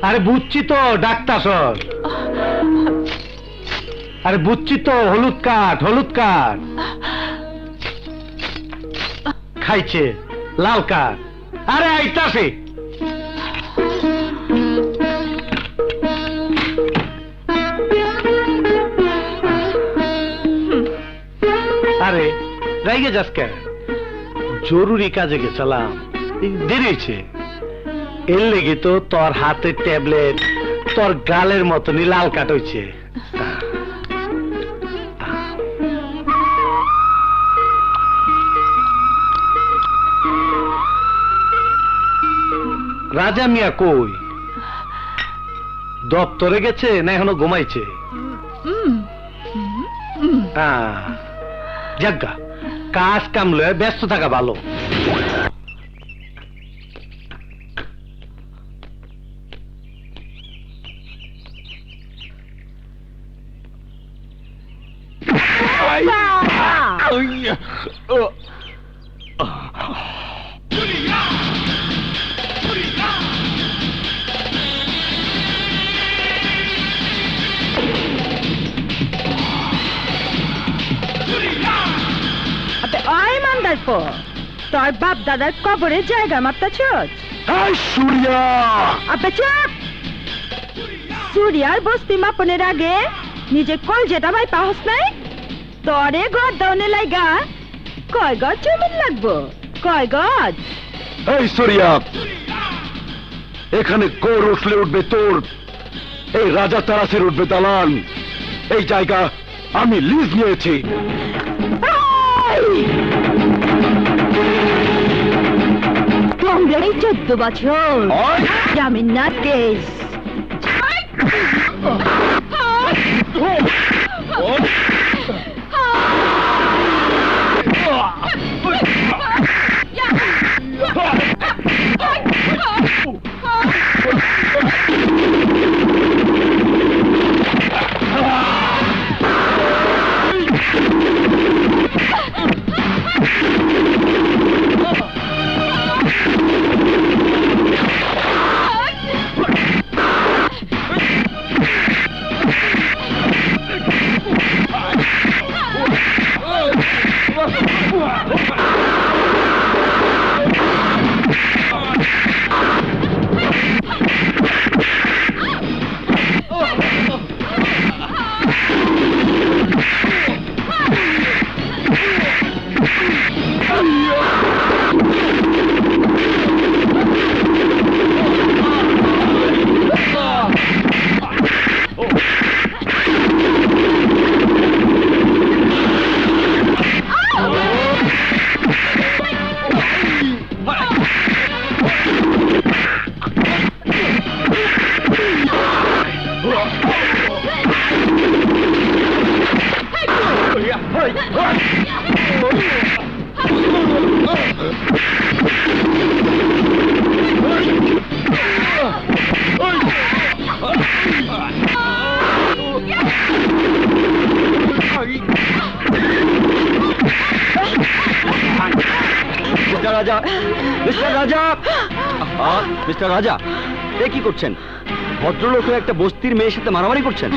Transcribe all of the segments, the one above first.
আরে বুঝছি তো ডাক্তার স্যার, আরে বুঝছি তো, হলুদ কাঠ খাইছে, লাল কাঠ। আরে আইতাছে। আরে রাইগে যাস কেন? জরুরি কাজে গেছিলাম, দেরি হয়েছে। এর লেগে তো তোর হাতের ট্যাবলেট তোর গালের মতনই লাল কাট হয়েছে। রাজা মিয়া কই? দপ্তরে গেছে না এখনো ঘুমাইছে? যাজ্ঞা, কাজ কাম লয়ে ব্যস্ত থাকা ভালো। তোর বাপ দাদার কবরে জায়গা মাপতাছ? সূর্যা সূর্যার বস্তি মাপনের আগে নিজে কল যেটা ভাই পাহস নাই? তরে গদ দাউনে লাইগা কয় গজ জমিন লাগবো? কয় গজ? এই সূর্যা, এখানে কোর উঠলে উঠবে তোর, এই রাজা তারাসের উঠবে দালান। এই জায়গা আমি লিজ নিয়েছি। তোমরা 14 বছর জামিন না কেস। মিস্টার রাজা, এ কি করছেন? ভদ্রলোকের একটা বস্তির মেয়ের সাথে মারামারি করছেন।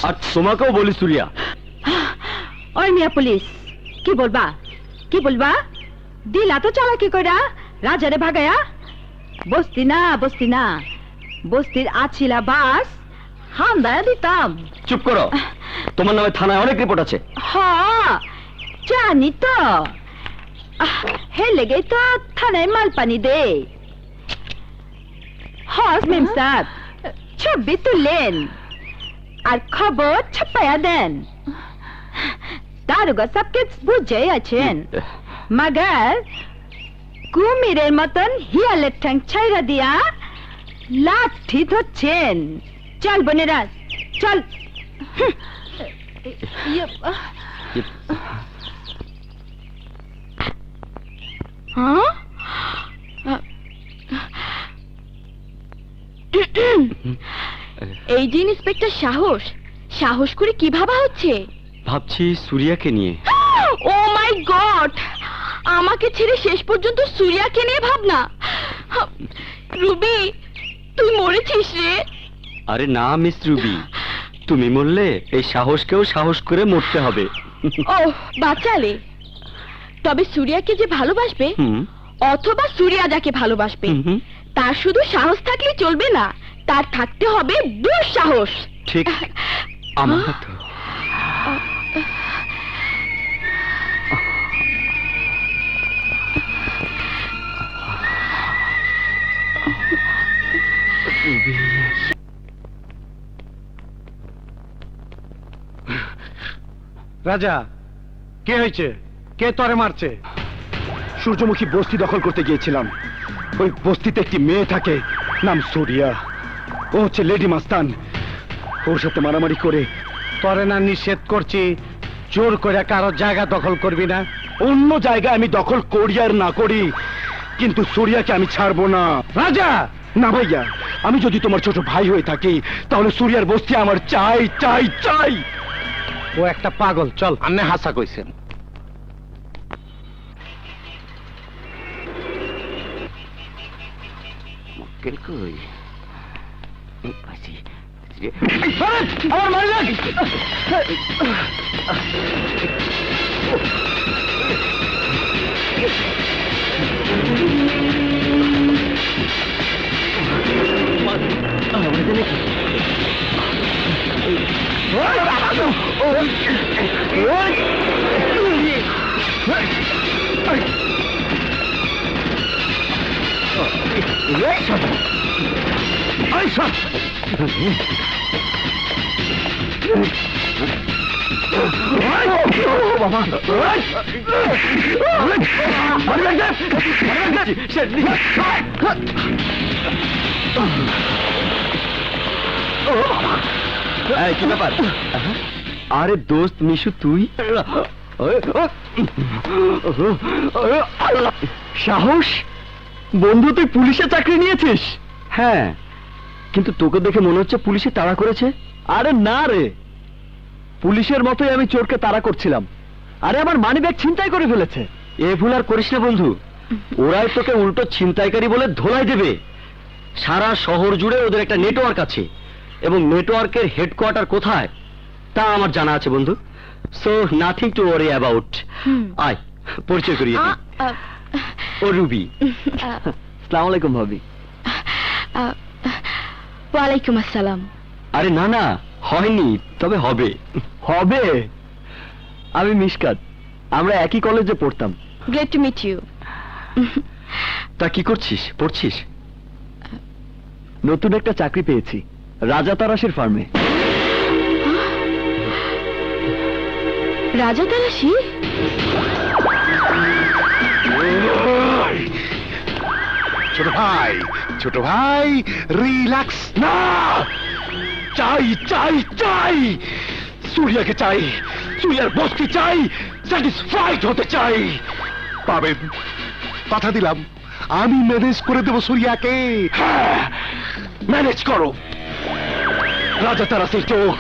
আর তোমাকেও বলি সূর্যা। ওই মিয়া পুলিশ, কি বলবা? দিলা তো চালাকি কইরা রাজারে ভাগায়া। বস্তি না, বস্তির আছিলা বাস হামদায়া দিতাম। চুপ করো, তোমার নামে থানায় অনেক রিপোর্ট আছে। হ্যাঁ জানি তো, হে লেগে তো থানায় মাল পানি দে। হস মেম সাহেব, ছবি তুলেন আর খবর ছাপায়া দেন। দারোগা সবকে বুঝে আছেন, মগর কুমিরের মতন হিয়ালের ঠ্যাং ছাইরা দিয়া লাঠি ধরছেন। চল বোনেরা চল। এই যে ইন্সপেক্টর সাহস করে কি ভাবা হচ্ছে? ভাবছি সুরিয়াকে নিয়ে। ও মাই গড, আমাকে ছেড়ে শেষ পর্যন্ত সূর্যাকে নিয়ে ভাবনা। রুবি, তুই মরেছিস রে। আরে না মিস রুবি, তুমি মরলে এই সাহসকেও সাহস করে মরতে হবে। ও বাঁচালে, তবে সূর্যাকে যে ভালোবাসবে হুম, অথবা সূর্যা যাকে ভালোবাসবে হুম, হুম, তার শুধু সাহস থাকলে চলবে না, তার থাকতে হবে দুঃসাহস। ঠিক আমার তো। রাজা, কে হয়েছে? কে তরে মারছে? সূর্যমুখী বস্তি দখল করতে গিয়েছিলাম। ওই বস্তিতে একটি মেয়ে থাকে, নাম সুরিয়া। ও হচ্ছে লেডি মাস্তান। ওর সাথে মারামারি করে তরে না নিষেধ করছি জোর করে কারো জায়গা দখল করবি না। অন্য জায়গায় আমি দখল করি আর না করি, কিন্তু সুরিয়াকে আমি ছাড়বো না। রাজা, না ভাইয়া, আমি যদি তোমার ছোট ভাই হয়ে থাকি তাহলে সুরিয়ার বস্তি আমার চাই চাই চাই। ও একটা পাগল। চল। আন্নে হাসা কইছেন। আমার মারি লাগ। এই, কি ব্যাপার? আরে দোস্ত মিশু, তুই সাহস? বন্ধু, তুই পুলিশে চাকরি নিয়েছিস? হ্যাঁ, কিন্তু তোকে দেখে মনে হচ্ছে পুলিশে তাড়া করেছে। আরে না রে, পুলিশের মতোই আমি চোরকে তাড়া করছিলাম। আরে আমার মানিব্যাগ ছিনতাই করে ফেলেছে। এ ভুল আর করিস না বন্ধু, ওরাই তোকে উল্টো ছিনতাইকারী বলে ধোলাই দেবে। সারা শহর জুড়ে ওদের একটা নেটওয়ার্ক আছে, এবং নেটওয়ার্কের হেডকোয়ার্টার কোথায় তা আমার জানা আছে বন্ধু। So nothing to worry about. আয় পরিচয় করিয়ে দিই। ও রুবি। আসসালামু আলাইকুম ভাবি। ওয়ালাইকুম আসসালাম। আরে না না, হয়নি, তবে হবে। হবে? আমি মিশকাত, আমরা একই কলেজে পড়তাম। Great to meet you. তা কি করছিস? পড়ছিস? নতুন একটা চাকরি পেয়েছি রাজা তারাশের ফার্মে। রাজা তারাশি? ছোট ভাই রিল্যাক্স। না, চাই চাই চাই, সুরিয়াকে চাই, সুরিয়ার বস্তি চাই, স্যাটিসফাইড হতে চাই। পাবেন, কথা দিলাম, আমি ম্যানেজ করে দেবো সুরিয়াকে। হ্যাঁ, ম্যানেজ করো। রাজা তারাসের চোখ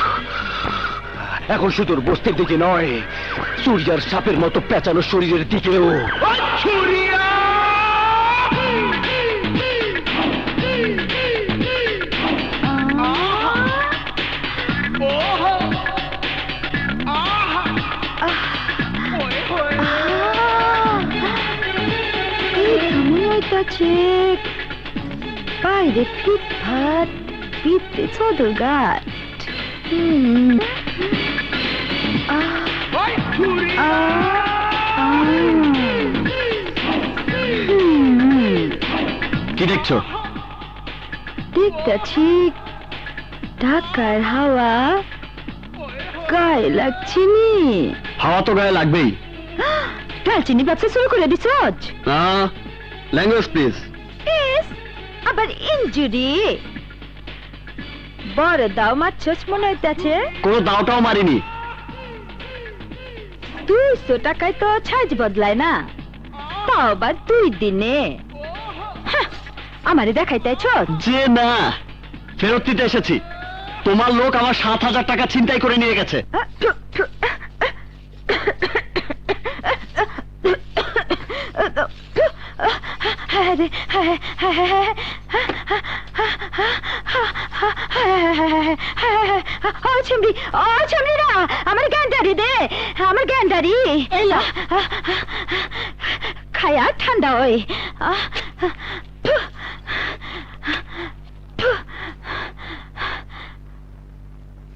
এখন শুধু ওর বস্তির দিকে নয়, সুরিয়ার সাপের মতো পেঁচানো শরীরের দিকেও। সুরিয়া! বাইরে ফিট ভাত, ভিতরে সদর গাছ। কি দেখছো? দেখতেছি ঢাকার হাওয়া গায়ে লাগছে নি। হাওয়া তো গায়ে লাগবেই। ডালচিনি ব্যবসা শুরু করে দিছ? Language please. আবার ইনজুরি বড় দাও মারছস মনে হইতেছে। কোনো দাওটাও মারিনি। 200 টাকায় তো সাইজ বদলায় না, তাও আবার 2 দিনে। আমারে দেখাইতেছ যে না, ফেরত দিতে এসেছি। তোমার লোক আমার 7,000 টাকা ছিনতাই করে নিয়ে গেছে। আমার গ্যান্ডারি দে, আমার গ্যান্ডারি খায়া ঠান্ডা ওই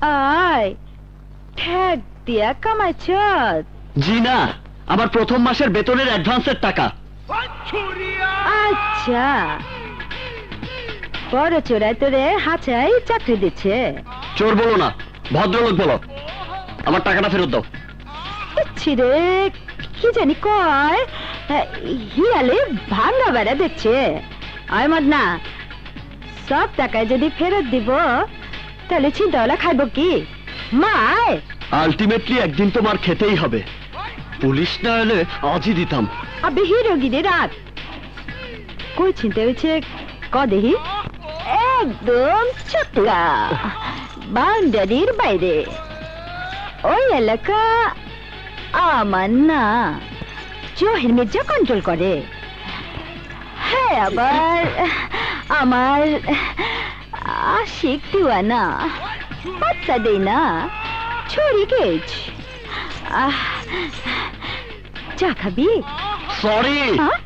আয় ঠেক দিয়া কামাইছ। জি না, আমার প্রথম মাসের বেতনের অ্যাডভান্সের টাকা। আচ্ছা, বড় চোরাই তোরে হাঁচাই চাকরি দিচ্ছে। চোর বলো না, ভদ্রলোক বলো। আমার টাকাটা ফেরত দাও। রে কি জানি কয়, হিয়ালে ভাঙ্গা বেড়া দিচ্ছে। আয় মদনা, সব টাকায় যদি ফেরত দিব তাহলে চিন্তাওয়ালা খাইব কি? মায় আলটিমেটলি একদিন তো মার খেতেই হবে। পুলিশ না এলে আজই দিতাম। আবে হিরোগিরি রাত কই চিনতে হয়েছে ক দেহি। একদম চক্কা বাউন্ডারির বাইরে। ওই এলাকা আমার না, জহির মির্জা কন্ট্রোল করে। হ্যাঁ, আবার আমার আশিক দিওয়ানা বাচ্চা দেই না, ছড়ি গেছ। চা খাবি? সরি, হ্যাঁ?